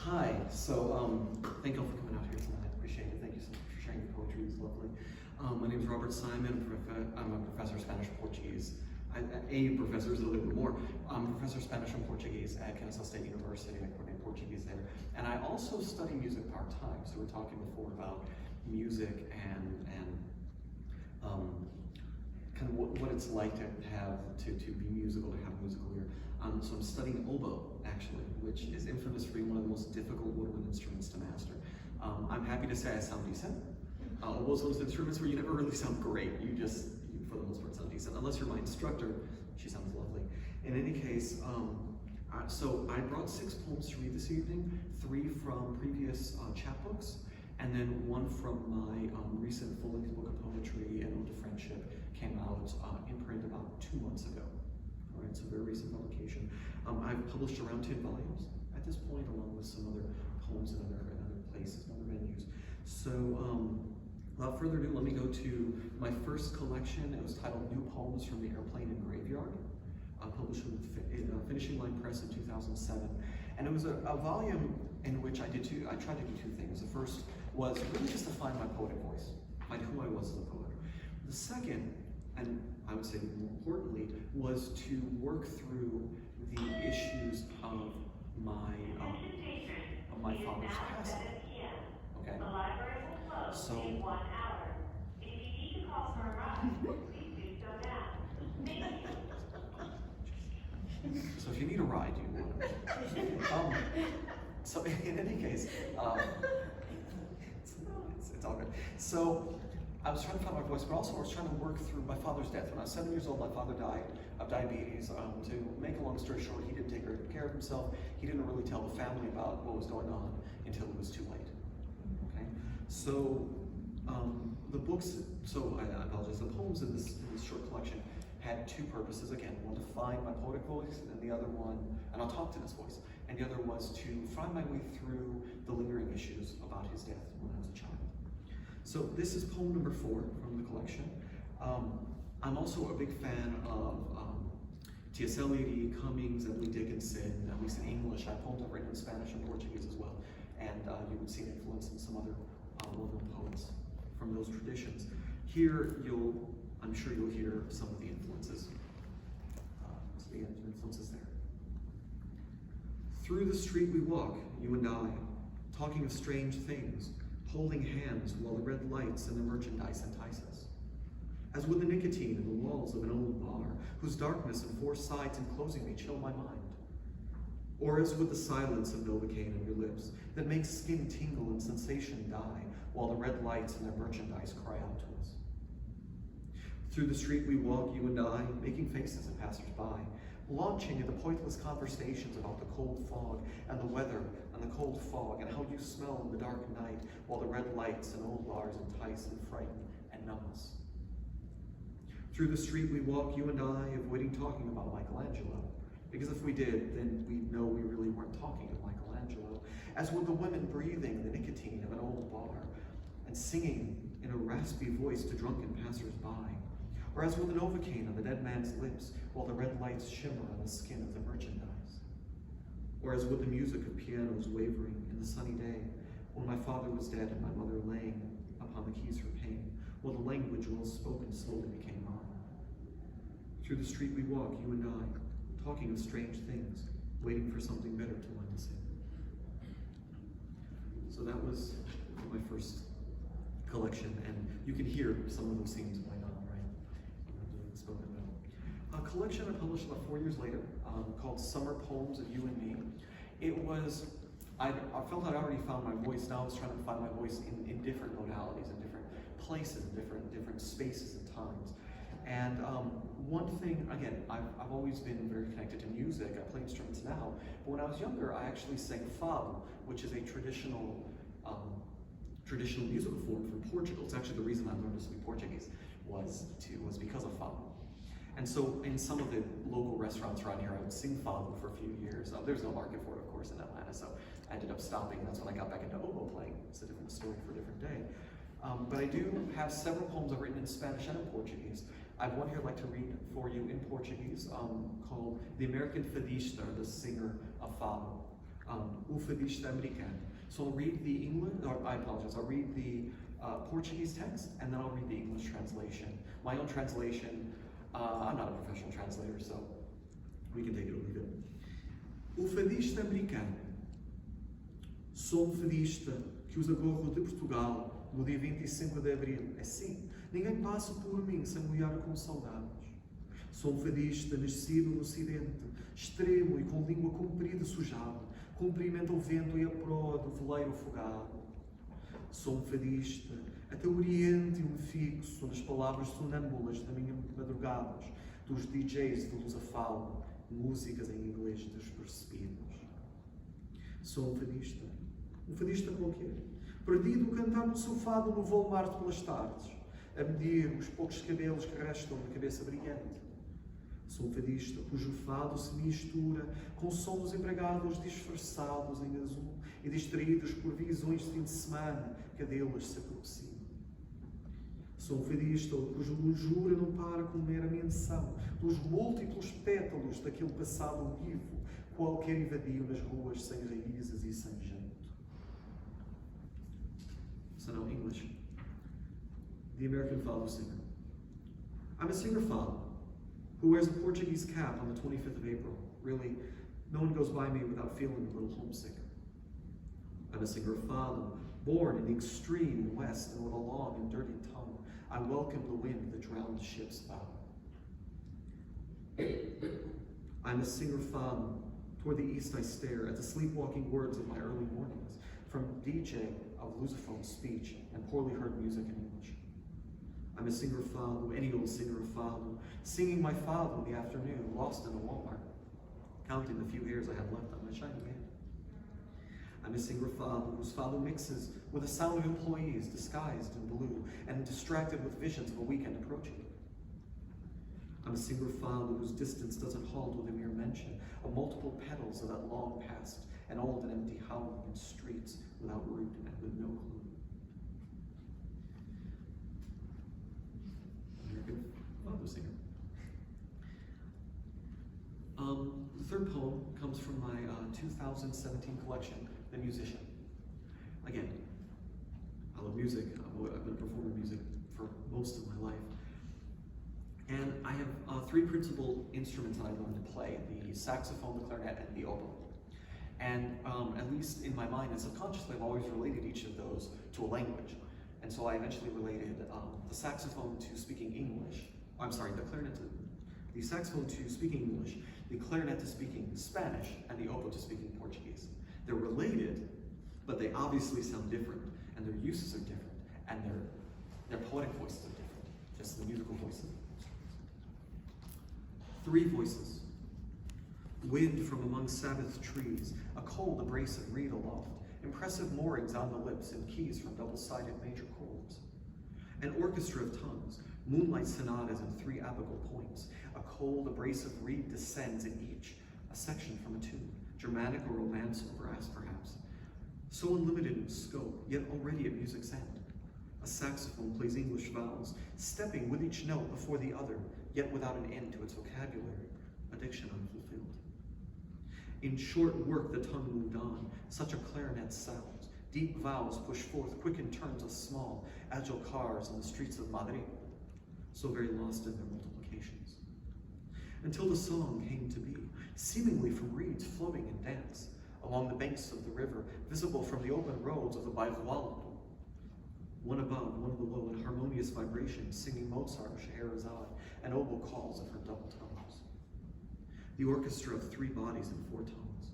Hi, thank you all for coming out here tonight. I appreciate it. Thank you so much for sharing your poetry. It's lovely. My name is Robert Simon. I'm a professor of Spanish and Portuguese. A professor is a little bit more. I'm a professor of Spanish and Portuguese at Kennesaw State University. I coordinate Portuguese there. And I also study music part-time. So we're talking before about music and kind of what it's like to have to be musical, to have a musical ear. So I'm studying oboe, actually, which is infamous for being one of the most difficult woodwind instruments to master. I'm happy to say I sound decent. Oboe is one of those instruments where you never really sound great. You for the most part, sound decent. Unless you're my instructor, she sounds lovely. In any case, so I brought 6 poems to read this evening, 3 from previous chapbooks, and then 1 from my recent full-length book of poetry, An Ode to Friendship, came out in print about 2 months ago. All right, so very recent publication. I've published around 10 volumes at this point, along with some other poems in other places, other venues. So, without further ado, let me go to my first collection. It was titled New Poems from the Airplane and Graveyard, published with Finishing Line Press in 2007. And it was a volume in which I tried to do 2 things. The first was really just to find my poetic voice, find who I was as a poet. The second, and I would say more importantly, was to work through the issues of my father's passing. Okay. So. So if you need a ride, you want to. So in any case, it's all good. So I was trying to find my voice, but also I was trying to work through my father's death. When I was 7 years old, my father died of diabetes. To make a long story short, he didn't take very good care of himself. He didn't really tell the family about what was going on until it was too late. Okay, so the books. So I apologize. The poems in this short collection had 2 purposes. Again, one to find my poetic voice, and the other one, and I'll talk to this voice. And the other was to find my way through the lingering issues about his death when I was a child. So this is poem number 4 from the collection. I'm also a big fan of T.S. Eliot, E. Cummings, Emily Dickinson, at least in English. I have poems I've written in Spanish and Portuguese as well. And you would see an influence in some other well-known poets from those traditions. Here, I'm sure you'll hear some of the influences. So the influences there. Through the street we walk, you and I, talking of strange things, holding hands while the red lights and the merchandise entice us. As with the nicotine in the walls of an old bar, whose darkness and 4 sides enclosing me chill my mind. Or as with the silence of Novocaine on your lips, that makes skin tingle and sensation die, while the red lights and their merchandise cry out to us. Through the street we walk, you and I, making faces at passers-by, launching into pointless conversations about the cold fog and the weather and the cold fog and how you smell in the dark night while the red lights and old bars entice and frighten and numb us. Through the street we walk, you and I, avoiding talking about Michelangelo, because if we did, then we'd know we really weren't talking of Michelangelo, as with the women breathing the nicotine of an old bar and singing in a raspy voice to drunken passers-by, or as with the Novocaine on the dead man's lips while the red lights shimmer on the skin of the merchandise, or as with the music of pianos wavering in the sunny day when my father was dead and my mother laying upon the keys her pain, while the language well spoken slowly became mine. Through the street we walk, you and I, talking of strange things, waiting for something better to lend us in. So that was my first collection, and you can hear some of those themes going on, right? Spoken about. A collection I published about 4 years later, called Summer Poems of You and Me. It was, I felt I'd already found my voice. Now I was trying to find my voice in different modalities, in different places, in different spaces and times. And one thing, again, I've always been very connected to music. I play instruments now, but when I was younger, I actually sang fado, which is a traditional musical form from Portugal. It's actually the reason I learned to speak Portuguese was because of fado. And so in some of the local restaurants around here, I would sing fado for a few years. There's no market for it, of course, in Atlanta, so I ended up stopping. That's when I got back into oboe playing. It's a different story for a different day. But I do have several poems I've written in Spanish and in Portuguese. I have one here I'd like to read for you in Portuguese called The American Fadista, the Singer of Fado. O fadista americano. So I'll read the English, or I apologize, I'll read the Portuguese text, and then I'll read the English translation. My own translation, I'm not a professional translator, so we can take it or leave it. O fadista americano. Sou um fadista que usa gorro de Portugal no dia 25 de Abril. É sim, ninguém passa por mim sem me olhar com saudades. Sou um fadista nascido no Ocidente, extremo e com língua comprida e sujada, cumprimento o vento e a proa do veleiro afogado. Sou um fadista até o Oriente e me fixo nas palavras sonâmbulas das minhas madrugadas, dos DJs de luz a falo, músicas em inglês despercebidas. Sou um fadista qualquer, perdido a cantar no sofá do novo Walmart pelas tardes, a medir os poucos cabelos que restam na cabeça brilhante. Sou um fadista cujo fado se mistura com som dos empregados disfarçados em azul e distraídos por visões de fim de semana que a deles se aproximam. Sou um fadista cuja longura não para com mera menção dos múltiplos pétalos daquele passado vivo, qualquer invadio nas ruas sem raízes e sem jeito. So now English. The American fado singer. I'm a singer fado who wears a Portuguese cap on the 25th of April. Really, no one goes by me without feeling a little homesick. I'm a singer fado, born in the extreme west, and with a long and dirty tongue, I welcome the wind that drowned ships bow. I'm a singer fado. Toward the east I stare at the sleepwalking words of my early mornings, from DJ of lusophone speech and poorly heard music in English. I'm a singer fado, any old singer of fado, singing my fado in the afternoon, lost in a Walmart, counting the few hairs I have left on my shiny head. I'm a singer fado whose fado mixes with the sound of employees disguised in blue and distracted with visions of a weekend approaching. I'm a singer fado whose distance doesn't halt with a mere mention of multiple petals of that long past and old and empty howling in streets without route and with no clue. American fado singer. The third poem comes from my 2017 collection, The Musician. Again, I love music. I've been performing music for most of my life. And I have three principal instruments that I learned to play: the saxophone, the clarinet, and the oboe. And at least in my mind and subconsciously, I've always related each of those to a language. And so I eventually related the saxophone to speaking English. I'm sorry, the saxophone to speaking English, the clarinet to speaking Spanish, and the oboe to speaking Portuguese. They're related, but they obviously sound different, and their uses are different, and their poetic voices are different, just the musical voices. Three voices. Wind from among Sabbath trees, a cold abrasive reed aloft, impressive moorings on the lips and keys from double-sided major chords. An orchestra of tongues, moonlight sonatas in three apical points, a cold abrasive reed descends in each, a section from a tune, Germanic or Romance or brass perhaps. So unlimited in scope, yet already at music's end. A saxophone plays English vowels, stepping with each note before the other, yet without an end to its vocabulary, a diction unfulfilled. In short work the tongue moved on, such a clarinet sounds, deep vowels push forth quickened turns of small, agile cars in the streets of Madrid, so very lost in their multiplications. Until the song came to be, seemingly from reeds floating in dance, along the banks of the river, visible from the open roads of the Bairro, one above, one below, in harmonious vibration, singing Mozart or Scheherazade, and oboe calls of her double tones. The orchestra of three bodies in four tones,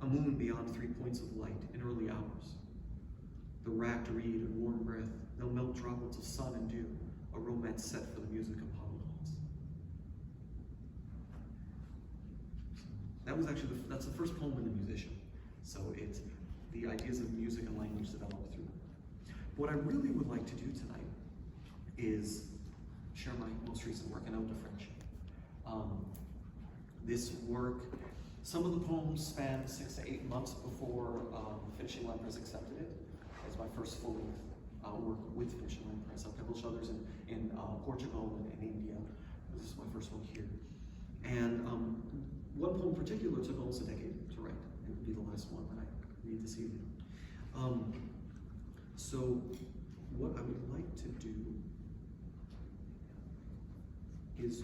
a moon beyond 3 points of light in early hours. The racked reed and warm breath, they'll melt droplets of sun and dew, a romance set for the music of polygons. That's the first poem in The Musician. So it's the ideas of music and language developed through it. What I really would like to do tonight is share my most recent work, An Ode to Friendship. This work, some of the poems span 6 to 8 months before Finishing Line Press accepted it as my first full-length work with Finishing Line Press. I've published others in Portugal and in India. This is my first one here. And one poem in particular took almost a decade to write. it would be the last one that I read this evening. So what I would like to do is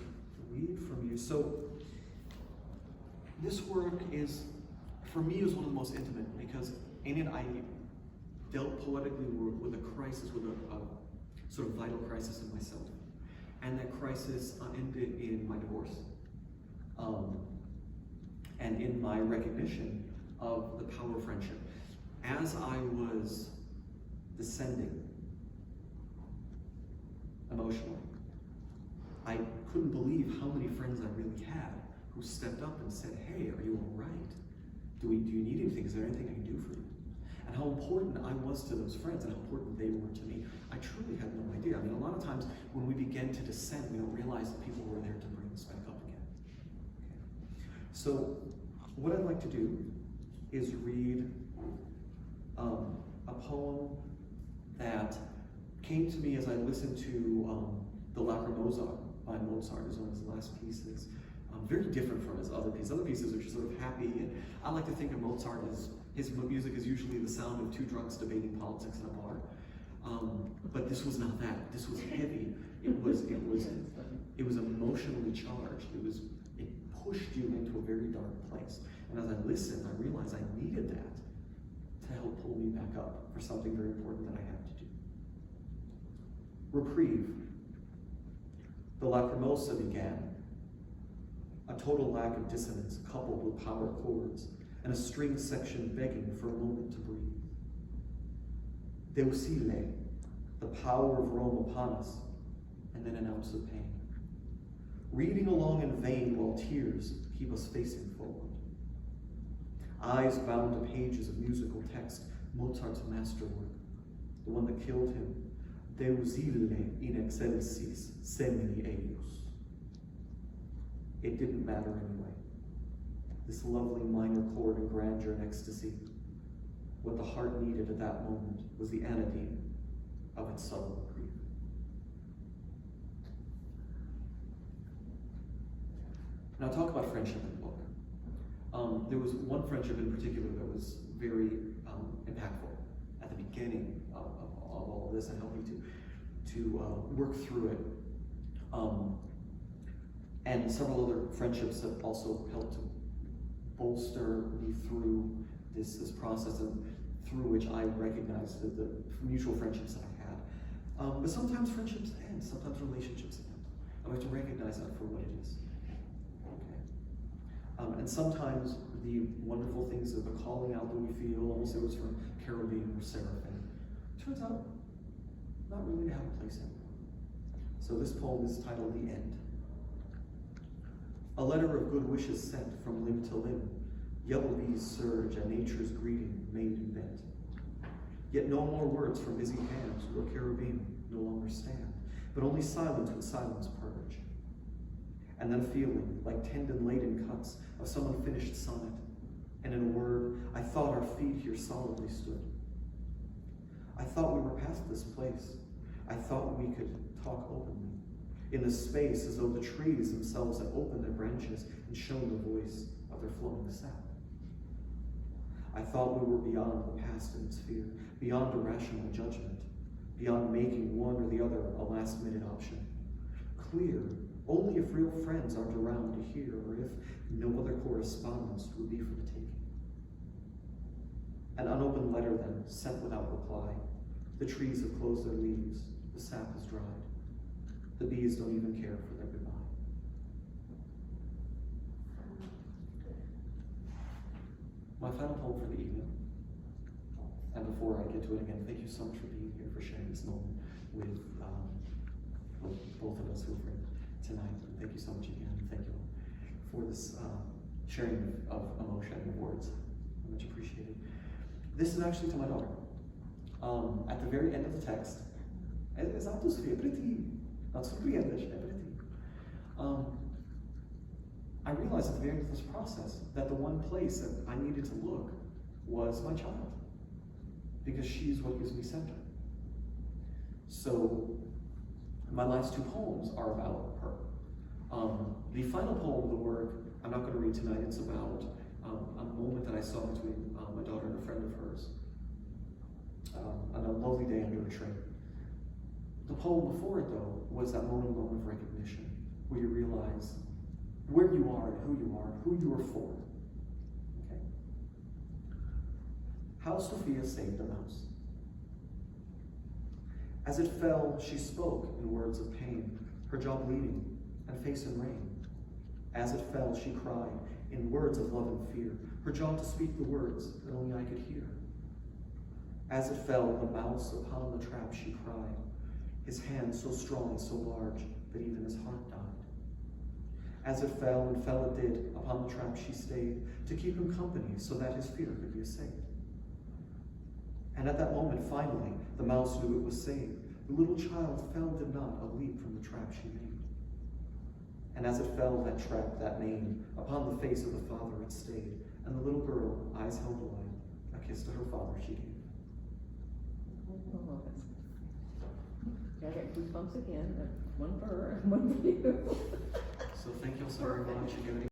read from you. So this work is, for me, is one of the most intimate, because in it I dealt poetically with a crisis, with a sort of vital crisis in myself. And that crisis ended in my divorce. And in my recognition of the power of friendship. As I was descending emotionally, I couldn't believe how many friends I really had who stepped up and said, hey, are you all right? Do you need anything? Is there anything I can do for you? And how important I was to those friends and how important they were to me. I truly had no idea. I mean, a lot of times when we begin to descend, we don't realize that people were there to bring us back up again. Okay. So what I'd like to do is read a poem that came to me as I listened to the Lacrimosa by Mozart, is one of his last pieces. Very different from his other pieces. Other pieces are just sort of happy, and I like to think of Mozart as, his music is usually the sound of two drunks debating politics in a bar. But this was not that. This was heavy. It was emotionally charged. It pushed you into a very dark place. And as I listened, I realized I needed that to help pull me back up for something very important that I had to do. Reprieve. The Lacrimosa began. A total lack of dissonance coupled with power chords, and a string section begging for a moment to breathe. Deusile, the power of Rome upon us, and then an ounce of pain. Reading along in vain while tears keep us facing forward. Eyes bound to pages of musical text, Mozart's masterwork, the one that killed him. Deusile in excelsis semini eius. It didn't matter anyway. This lovely minor chord of grandeur and ecstasy, what the heart needed at that moment was the anodyne of its subtle grief. Now talk about friendship in the book. There was one friendship in particular that was very impactful at the beginning of all of this and helped me to work through it. And several other friendships have also helped to bolster me through this process, and through which I recognize the mutual friendships that I had. But sometimes friendships end, sometimes relationships end. I have to recognize that for what it is. Okay. And sometimes the wonderful things of the calling out that we feel, almost it was from cherubim or seraphim, turns out not really to have a place anymore. So this poem is titled The End. A letter of good wishes sent from limb to limb, yellow bees surge and nature's greeting made and bent. Yet no more words from busy hands where cherubim no longer stand, but only silence with silence purge. And then a feeling like tendon-laden cuts of some unfinished sonnet, and in a word, I thought our feet here solidly stood. I thought we were past this place. I thought we could talk openly in the space, as though the trees themselves had opened their branches and shown the voice of their flowing sap. I thought we were beyond the past and its fear, beyond irrational judgment, beyond making one or the other a last-minute option. Clear, only if real friends aren't around to hear, or if no other correspondence would be for the taking. An unopened letter then, sent without reply. The trees have closed their leaves, the sap has dried. The bees don't even care for their goodbye. My final poem for the evening, and before I get to it again, thank you so much for being here, for sharing this moment with both of us who are here tonight. And thank you so much again. Thank you for this sharing of emotion and words. Much appreciated. This is actually to my daughter. At the very end of the text, esatto, Sofia, para ti. Not surpreendas, é para ti. I realized at the very end of this process that the one place that I needed to look was my child, because she's what gives me center. So my last two poems are about her. The final poem of the work, I'm not going to read tonight. It's about a moment that I saw between my daughter and a friend of hers on a lovely day under a tree. The poem before it, though, was that moment of recognition, where you realize where you are and who you are for. Okay? How Sophia saved a mouse. As it fell, she spoke in words of pain, her jaw bleeding and face in rain. As it fell, she cried in words of love and fear, her jaw to speak the words that only I could hear. As it fell, the mouse upon the trap, she cried, his hand so strong, so large, that even his heart died. As it fell, and fell it did, upon the trap she stayed, to keep him company, so that his fear could be assayed. And at that moment, finally, the mouse knew it was saved. The little child fell, did not, a leap from the trap she made. And as it fell, that trap, that name, upon the face of the father it stayed, and the little girl, eyes held wide, a kiss to her father she gave. Oh, I got goosebumps again. One for her and one for you. So thank you all so very much.